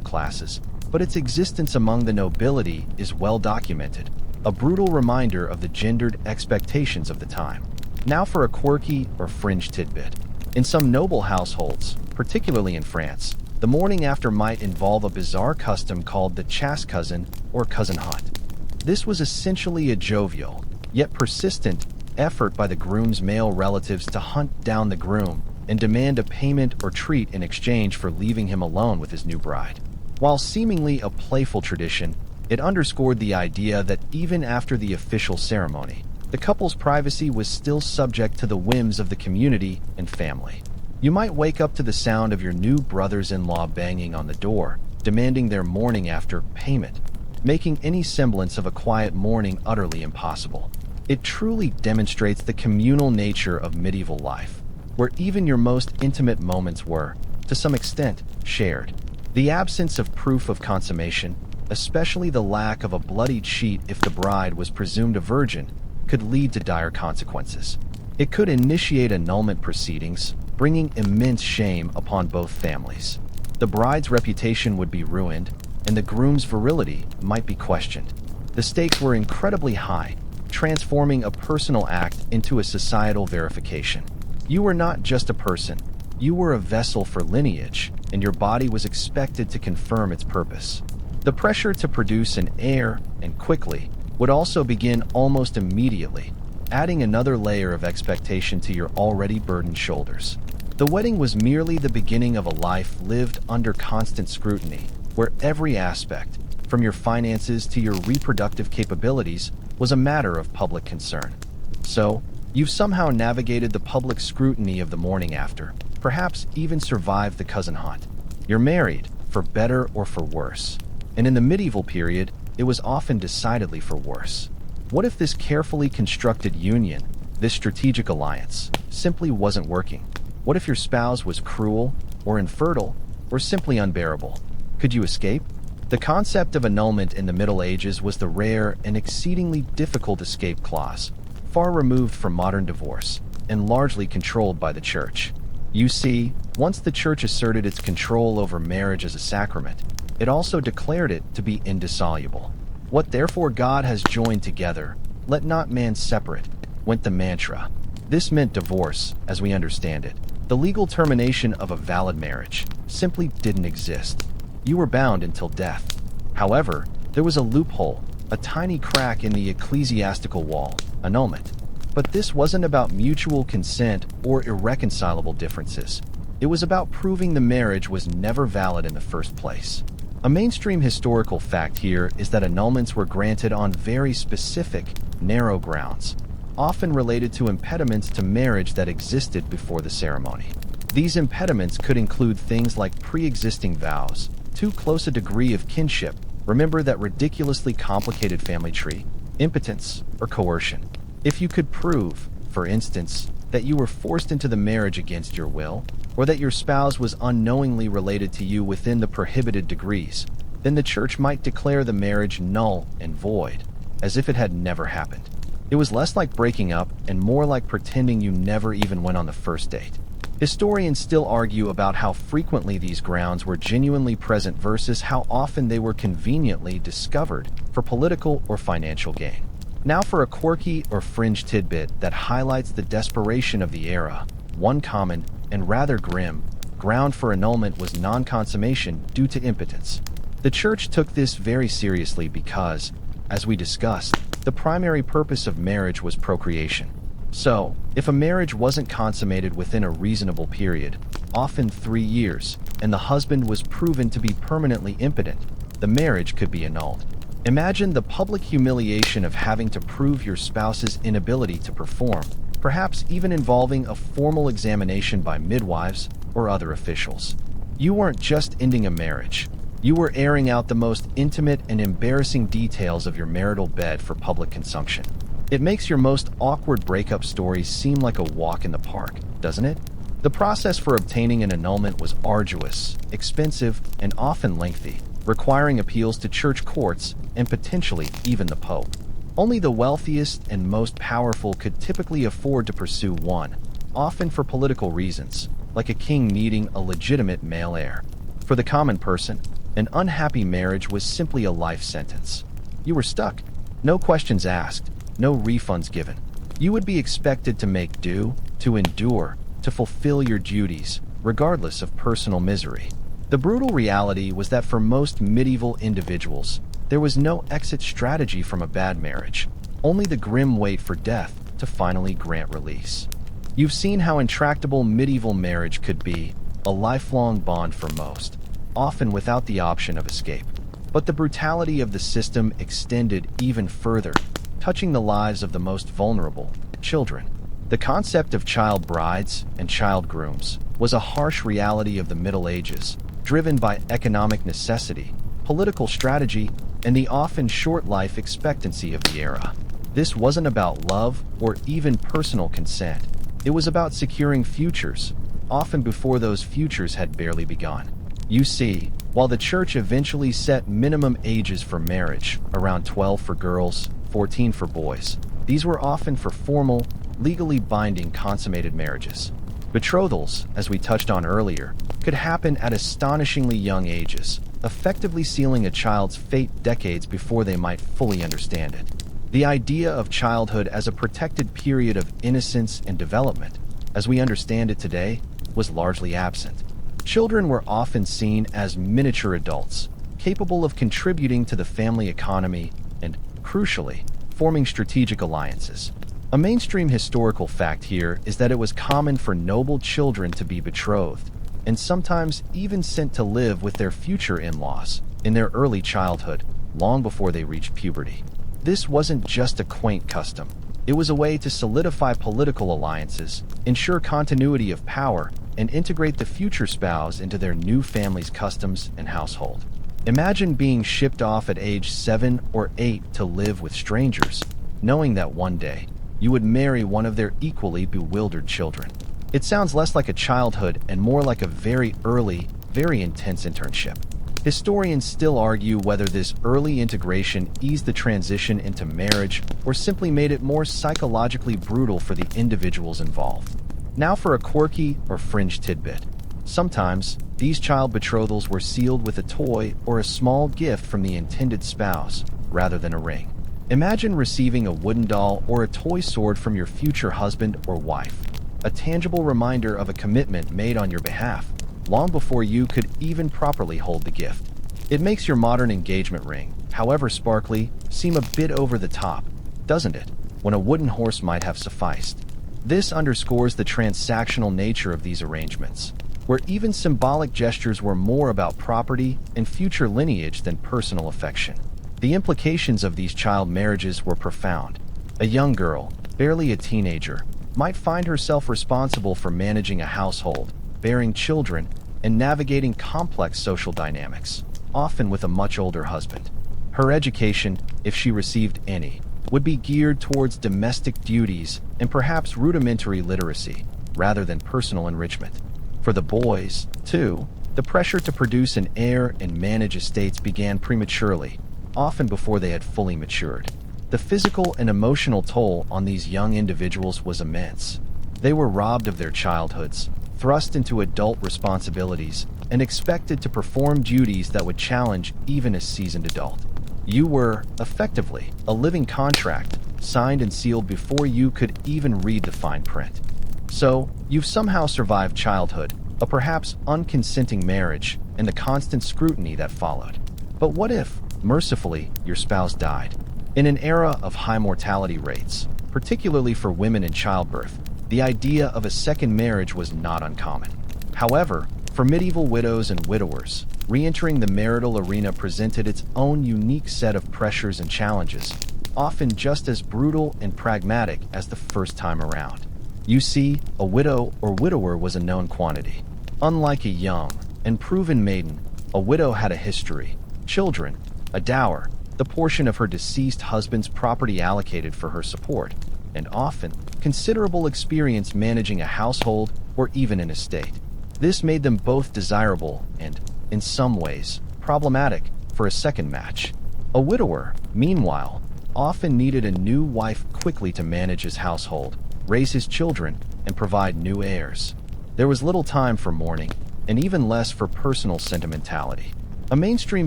classes, but its existence among the nobility is well documented, a brutal reminder of the gendered expectations of the time. Now for a quirky or fringe tidbit. In some noble households, particularly in France, the morning after might involve a bizarre custom called the chasse cousin or cousin hunt. This was essentially a jovial, yet persistent, effort by the groom's male relatives to hunt down the groom and demand a payment or treat in exchange for leaving him alone with his new bride. While seemingly a playful tradition, it underscored the idea that even after the official ceremony, the couple's privacy was still subject to the whims of the community and family. You might wake up to the sound of your new brothers-in-law banging on the door, demanding their morning after payment, making any semblance of a quiet morning utterly impossible. It truly demonstrates the communal nature of medieval life, where even your most intimate moments were, to some extent, shared. The absence of proof of consummation, especially the lack of a bloodied sheet if the bride was presumed a virgin, could lead to dire consequences. It could initiate annulment proceedings, bringing immense shame upon both families. The bride's reputation would be ruined, and the groom's virility might be questioned. The stakes were incredibly high, transforming a personal act into a societal verification. You were not just a person, you were a vessel for lineage, and your body was expected to confirm its purpose. The pressure to produce an heir, and quickly, would also begin almost immediately, adding another layer of expectation to your already burdened shoulders. The wedding was merely the beginning of a life lived under constant scrutiny, where every aspect, from your finances to your reproductive capabilities, was a matter of public concern. So, you've somehow navigated the public scrutiny of the morning after, perhaps even survived the cousin hunt. You're married, for better or for worse. And in the medieval period, it was often decidedly for worse. What if this carefully constructed union, this strategic alliance, simply wasn't working? What if your spouse was cruel, or infertile, or simply unbearable? Could you escape? The concept of annulment in the Middle Ages was the rare and exceedingly difficult escape clause, far removed from modern divorce, and largely controlled by the Church. You see, once the Church asserted its control over marriage as a sacrament, it also declared it to be indissoluble. What therefore God has joined together, let not man separate, went the mantra. This meant divorce, as we understand it. The legal termination of a valid marriage simply didn't exist. You were bound until death. However, there was a loophole, a tiny crack in the ecclesiastical wall, annulment. But this wasn't about mutual consent or irreconcilable differences. It was about proving the marriage was never valid in the first place. A mainstream historical fact here is that annulments were granted on very specific, narrow grounds, often related to impediments to marriage that existed before the ceremony. These impediments could include things like pre-existing vows, too close a degree of kinship, remember that ridiculously complicated family tree, impotence, or coercion. If you could prove, for instance, that you were forced into the marriage against your will, or that your spouse was unknowingly related to you within the prohibited degrees, then the Church might declare the marriage null and void, as if it had never happened. It was less like breaking up and more like pretending you never even went on the first date. Historians still argue about how frequently these grounds were genuinely present versus how often they were conveniently discovered for political or financial gain. Now for a quirky or fringe tidbit that highlights the desperation of the era, one common and rather grim ground for annulment was non-consummation due to impotence. The church took this very seriously because, as we discussed, the primary purpose of marriage was procreation. So, if a marriage wasn't consummated within a reasonable period, often 3 years, and the husband was proven to be permanently impotent, the marriage could be annulled. Imagine the public humiliation of having to prove your spouse's inability to perform, perhaps even involving a formal examination by midwives or other officials. You weren't just ending a marriage. You were airing out the most intimate and embarrassing details of your marital bed for public consumption. It makes your most awkward breakup story seem like a walk in the park, doesn't it? The process for obtaining an annulment was arduous, expensive, and often lengthy, requiring appeals to church courts and potentially even the Pope. Only the wealthiest and most powerful could typically afford to pursue one, often for political reasons, like a king needing a legitimate male heir. For the common person, an unhappy marriage was simply a life sentence. You were stuck. No questions asked, no refunds given. You would be expected to make do, to endure, to fulfill your duties, regardless of personal misery. The brutal reality was that for most medieval individuals, there was no exit strategy from a bad marriage, only the grim wait for death to finally grant release. You've seen how intractable medieval marriage could be, a lifelong bond for most, often without the option of escape. But the brutality of the system extended even further, touching the lives of the most vulnerable, children. The concept of child brides and child grooms was a harsh reality of the Middle Ages, driven by economic necessity, political strategy, and the often short life expectancy of the era. This wasn't about love or even personal consent. It was about securing futures, often before those futures had barely begun. You see, while the church eventually set minimum ages for marriage, around 12 for girls, 14 for boys, these were often for formal, legally binding consummated marriages. Betrothals, as we touched on earlier, could happen at astonishingly young ages, effectively sealing a child's fate decades before they might fully understand it. The idea of childhood as a protected period of innocence and development, as we understand it today, was largely absent. Children were often seen as miniature adults, capable of contributing to the family economy and, crucially, forming strategic alliances. A mainstream historical fact here is that it was common for noble children to be betrothed, and sometimes even sent to live with their future in-laws in their early childhood, long before they reached puberty. This wasn't just a quaint custom. It was a way to solidify political alliances, ensure continuity of power, and integrate the future spouse into their new family's customs and household. Imagine being shipped off at age 7 or 8 to live with strangers, knowing that one day you would marry one of their equally bewildered children. It sounds less like a childhood and more like a very early, very intense internship. Historians still argue whether this early integration eased the transition into marriage or simply made it more psychologically brutal for the individuals involved. Now for a quirky or fringe tidbit. Sometimes, these child betrothals were sealed with a toy or a small gift from the intended spouse, rather than a ring. Imagine receiving a wooden doll or a toy sword from your future husband or wife, a tangible reminder of a commitment made on your behalf, long before you could even properly hold the gift. It makes your modern engagement ring, however sparkly, seem a bit over the top, doesn't it, when a wooden horse might have sufficed. This underscores the transactional nature of these arrangements, where even symbolic gestures were more about property and future lineage than personal affection. The implications of these child marriages were profound. A young girl, barely a teenager, might find herself responsible for managing a household, bearing children, and navigating complex social dynamics, often with a much older husband. Her education, if she received any, would be geared towards domestic duties and perhaps rudimentary literacy, rather than personal enrichment. For the boys, too, the pressure to produce an heir and manage estates began prematurely, often before they had fully matured. The physical and emotional toll on these young individuals was immense. They were robbed of their childhoods, thrust into adult responsibilities, and expected to perform duties that would challenge even a seasoned adult. You were, effectively, a living contract, signed and sealed before you could even read the fine print. So, you've somehow survived childhood, a perhaps unconsenting marriage, and the constant scrutiny that followed. But what if, mercifully, your spouse died? In an era of high mortality rates, particularly for women in childbirth, the idea of a second marriage was not uncommon. However, for medieval widows and widowers, re-entering the marital arena presented its own unique set of pressures and challenges, often just as brutal and pragmatic as the first time around. You see, a widow or widower was a known quantity. Unlike a young and proven maiden, a widow had a history, children, a dower, the portion of her deceased husband's property allocated for her support, and often considerable experience managing a household or even an estate. This made them both desirable and, in some ways, problematic for a second match. A widower, meanwhile, often needed a new wife quickly to manage his household, raise his children, and provide new heirs. There was little time for mourning, and even less for personal sentimentality. A mainstream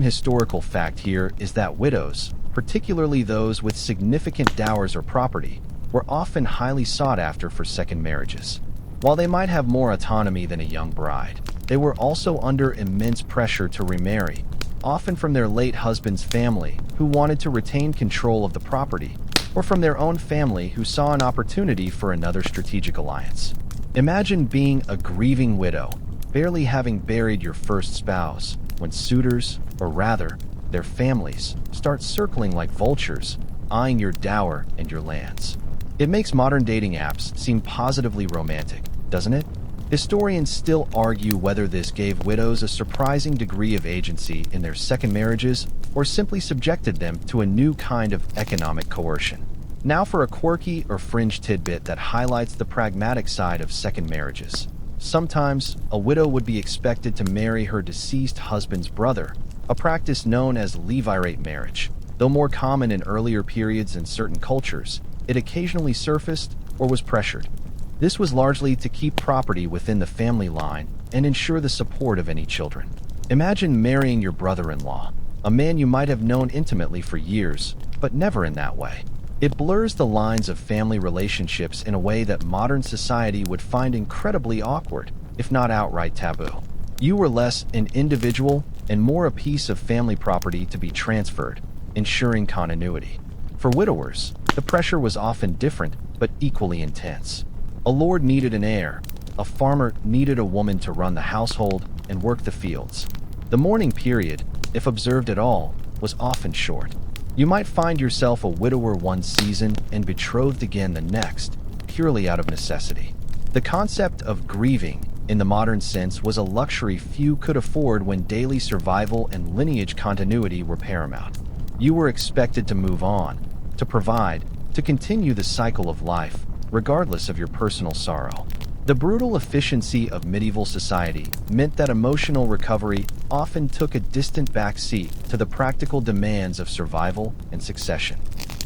historical fact here is that widows, particularly those with significant dowers or property, were often highly sought after for second marriages. While they might have more autonomy than a young bride, they were also under immense pressure to remarry, often from their late husband's family, who wanted to retain control of the property, or from their own family who saw an opportunity for another strategic alliance. Imagine being a grieving widow, barely having buried your first spouse, when suitors, or rather, their families, start circling like vultures, eyeing your dower and your lands. It makes modern dating apps seem positively romantic, doesn't it? Historians still argue whether this gave widows a surprising degree of agency in their second marriages or simply subjected them to a new kind of economic coercion. Now for a quirky or fringe tidbit that highlights the pragmatic side of second marriages. Sometimes, a widow would be expected to marry her deceased husband's brother, a practice known as levirate marriage. Though more common in earlier periods in certain cultures, it occasionally surfaced or was pressured. This was largely to keep property within the family line and ensure the support of any children. Imagine marrying your brother-in-law, a man you might have known intimately for years, but never in that way. It blurs the lines of family relationships in a way that modern society would find incredibly awkward, if not outright taboo. You were less an individual and more a piece of family property to be transferred, ensuring continuity. For widowers, the pressure was often different but equally intense. A lord needed an heir, a farmer needed a woman to run the household and work the fields. The mourning period, if observed at all, was often short. You might find yourself a widower one season and betrothed again the next, purely out of necessity. The concept of grieving, in the modern sense, was a luxury few could afford when daily survival and lineage continuity were paramount. You were expected to move on, to provide, to continue the cycle of life, regardless of your personal sorrow. The brutal efficiency of medieval society meant that emotional recovery often took a distant backseat to the practical demands of survival and succession.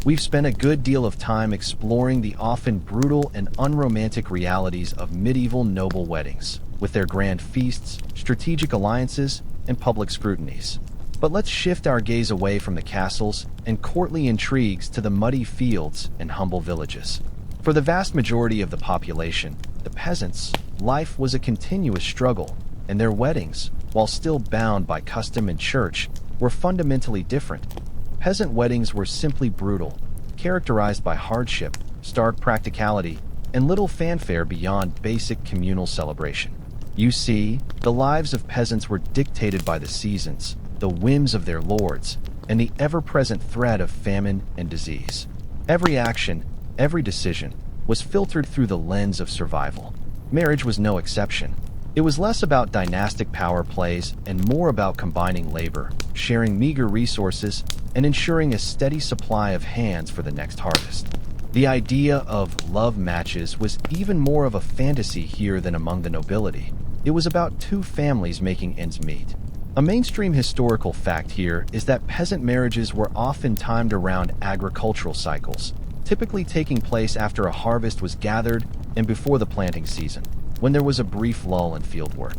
We've spent a good deal of time exploring the often brutal and unromantic realities of medieval noble weddings, with their grand feasts, strategic alliances, and public scrutinies. But let's shift our gaze away from the castles and courtly intrigues to the muddy fields and humble villages. For the vast majority of the population, the peasants' life was a continuous struggle, and their weddings, while still bound by custom and church, were fundamentally different. Peasant weddings were simply brutal, characterized by hardship, stark practicality, and little fanfare beyond basic communal celebration. You see, the lives of peasants were dictated by the seasons, the whims of their lords, and the ever-present threat of famine and disease. Every action, every decision, was filtered through the lens of survival. Marriage was no exception. It was less about dynastic power plays and more about combining labor, sharing meager resources, and ensuring a steady supply of hands for the next harvest. The idea of love matches was even more of a fantasy here than among the nobility. It was about two families making ends meet. A mainstream historical fact here is that peasant marriages were often timed around agricultural cycles, typically taking place after a harvest was gathered and before the planting season, when there was a brief lull in field work.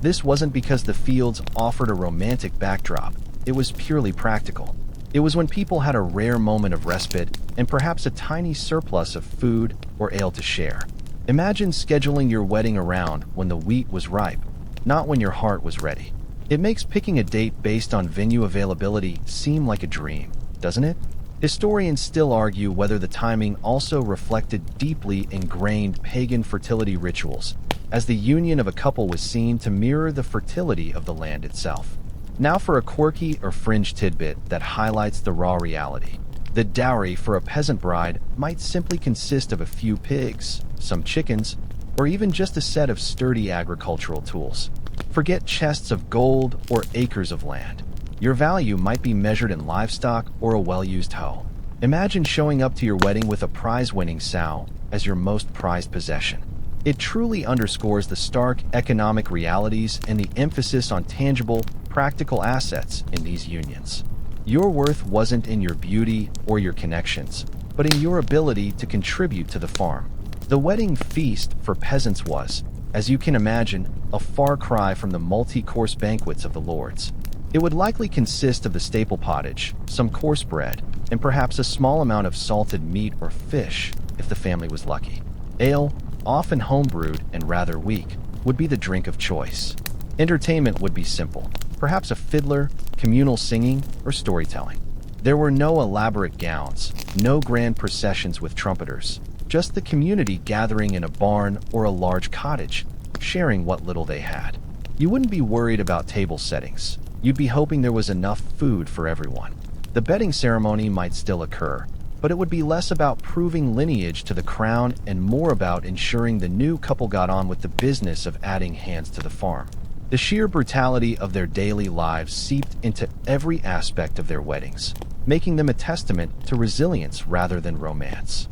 This wasn't because the fields offered a romantic backdrop, it was purely practical. It was when people had a rare moment of respite and perhaps a tiny surplus of food or ale to share. Imagine scheduling your wedding around when the wheat was ripe, not when your heart was ready. It makes picking a date based on venue availability seem like a dream, doesn't it? Historians still argue whether the timing also reflected deeply ingrained pagan fertility rituals, as the union of a couple was seen to mirror the fertility of the land itself. Now for a quirky or fringe tidbit that highlights the raw reality. The dowry for a peasant bride might simply consist of a few pigs, some chickens, or even just a set of sturdy agricultural tools. Forget chests of gold or acres of land. Your value might be measured in livestock or a well-used hoe. Imagine showing up to your wedding with a prize-winning sow as your most prized possession. It truly underscores the stark economic realities and the emphasis on tangible, practical assets in these unions. Your worth wasn't in your beauty or your connections, but in your ability to contribute to the farm. The wedding feast for peasants was, as you can imagine, a far cry from the multi-course banquets of the lords. It would likely consist of the staple pottage, some coarse bread, and perhaps a small amount of salted meat or fish, if the family was lucky. Ale, often homebrewed and rather weak, would be the drink of choice. Entertainment would be simple, perhaps a fiddler, communal singing, or storytelling. There were no elaborate gowns, no grand processions with trumpeters, just the community gathering in a barn or a large cottage, sharing what little they had. You wouldn't be worried about table settings. You'd be hoping there was enough food for everyone. The bedding ceremony might still occur, but it would be less about proving lineage to the crown and more about ensuring the new couple got on with the business of adding hands to the farm. The sheer brutality of their daily lives seeped into every aspect of their weddings, making them a testament to resilience rather than romance.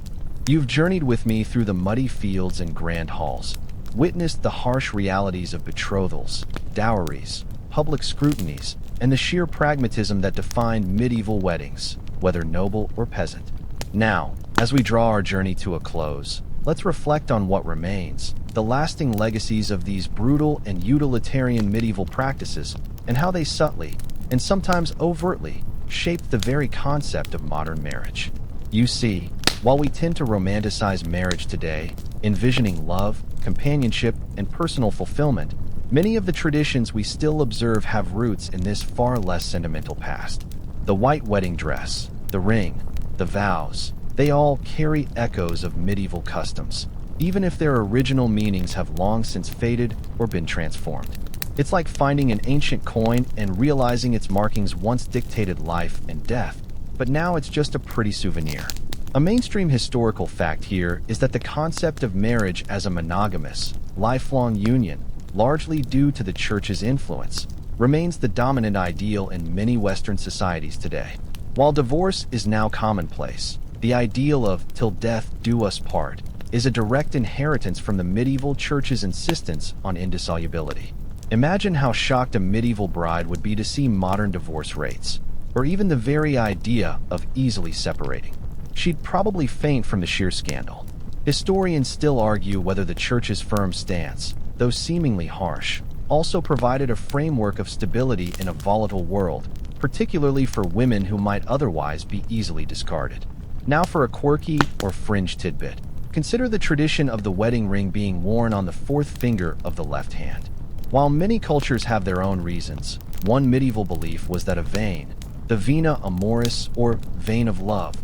You've journeyed with me through the muddy fields and grand halls, witnessed the harsh realities of betrothals, dowries, public scrutinies, and the sheer pragmatism that defined medieval weddings, whether noble or peasant. Now, as we draw our journey to a close, let's reflect on what remains, the lasting legacies of these brutal and utilitarian medieval practices, and how they subtly, and sometimes overtly, shaped the very concept of modern marriage. You see, while we tend to romanticize marriage today, envisioning love, companionship, and personal fulfillment, many of the traditions we still observe have roots in this far less sentimental past. The white wedding dress, the ring, the vows, they all carry echoes of medieval customs, even if their original meanings have long since faded or been transformed. It's like finding an ancient coin and realizing its markings once dictated life and death, but now it's just a pretty souvenir. A mainstream historical fact here is that the concept of marriage as a monogamous, lifelong union, largely due to the Church's influence, remains the dominant ideal in many Western societies today. While divorce is now commonplace, the ideal of "till death do us part" is a direct inheritance from the medieval Church's insistence on indissolubility. Imagine how shocked a medieval bride would be to see modern divorce rates, or even the very idea of easily separating. She'd probably faint from the sheer scandal. Historians still argue whether the Church's firm stance, though seemingly harsh, also provided a framework of stability in a volatile world, particularly for women who might otherwise be easily discarded. Now for a quirky or fringe tidbit. Consider the tradition of the wedding ring being worn on the fourth finger of the left hand. While many cultures have their own reasons, one medieval belief was that a vein, the vena amoris or vein of love,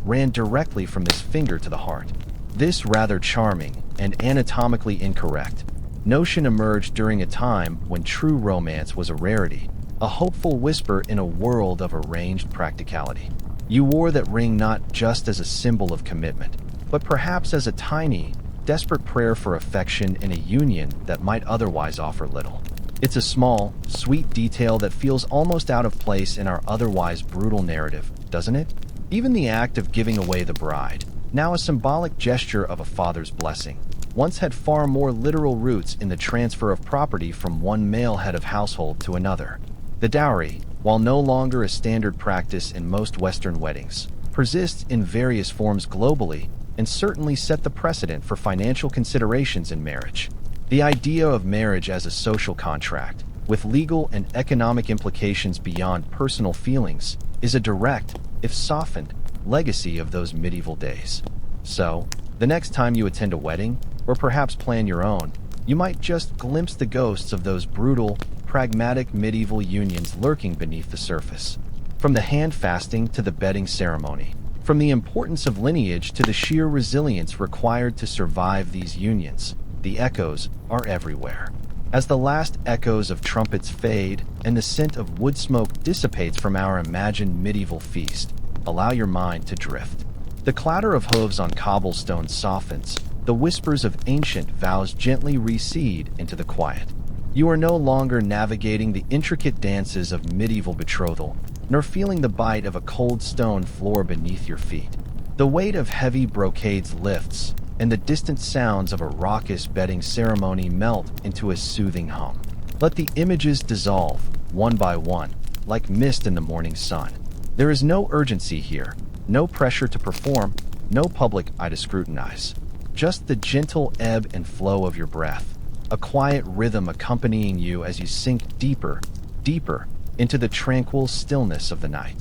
ran directly from this finger to the heart. This rather charming and anatomically incorrect notion emerged during a time when true romance was a rarity, a hopeful whisper in a world of arranged practicality. You wore that ring not just as a symbol of commitment, but perhaps as a tiny, desperate prayer for affection in a union that might otherwise offer little. It's a small, sweet detail that feels almost out of place in our otherwise brutal narrative, doesn't it? Even the act of giving away the bride, now a symbolic gesture of a father's blessing, once had far more literal roots in the transfer of property from one male head of household to another. The dowry, while no longer a standard practice in most Western weddings, persists in various forms globally and certainly set the precedent for financial considerations in marriage. The idea of marriage as a social contract, with legal and economic implications beyond personal feelings, is a direct, if softened, legacy of those medieval days. So, The next time you attend a wedding, or perhaps plan your own, you might just glimpse the ghosts of those brutal, pragmatic medieval unions lurking beneath the surface. From the hand fasting to the bedding ceremony, from the importance of lineage to the sheer resilience required to survive these unions, the echoes are everywhere. As the last echoes of trumpets fade and the scent of wood smoke dissipates from our imagined medieval feast, allow your mind to drift. The clatter of hooves on cobblestone softens, the whispers of ancient vows gently recede into the quiet. You are no longer navigating the intricate dances of medieval betrothal, nor feeling the bite of a cold stone floor beneath your feet. The weight of heavy brocades lifts, and the distant sounds of a raucous bedding ceremony melt into a soothing hum. Let the images dissolve, one by one, like mist in the morning sun. There is no urgency here, no pressure to perform, no public eye to scrutinize. Just the gentle ebb and flow of your breath, a quiet rhythm accompanying you as you sink deeper, deeper into the tranquil stillness of the night.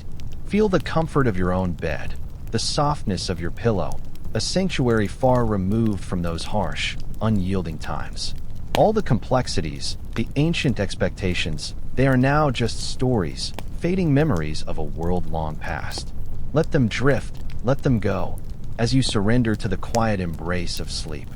Feel the comfort of your own bed, the softness of your pillow, a sanctuary far removed from those harsh, unyielding times. All the complexities, the ancient expectations, they are now just stories, fading memories of a world long past. Let them drift, let them go, as you surrender to the quiet embrace of sleep.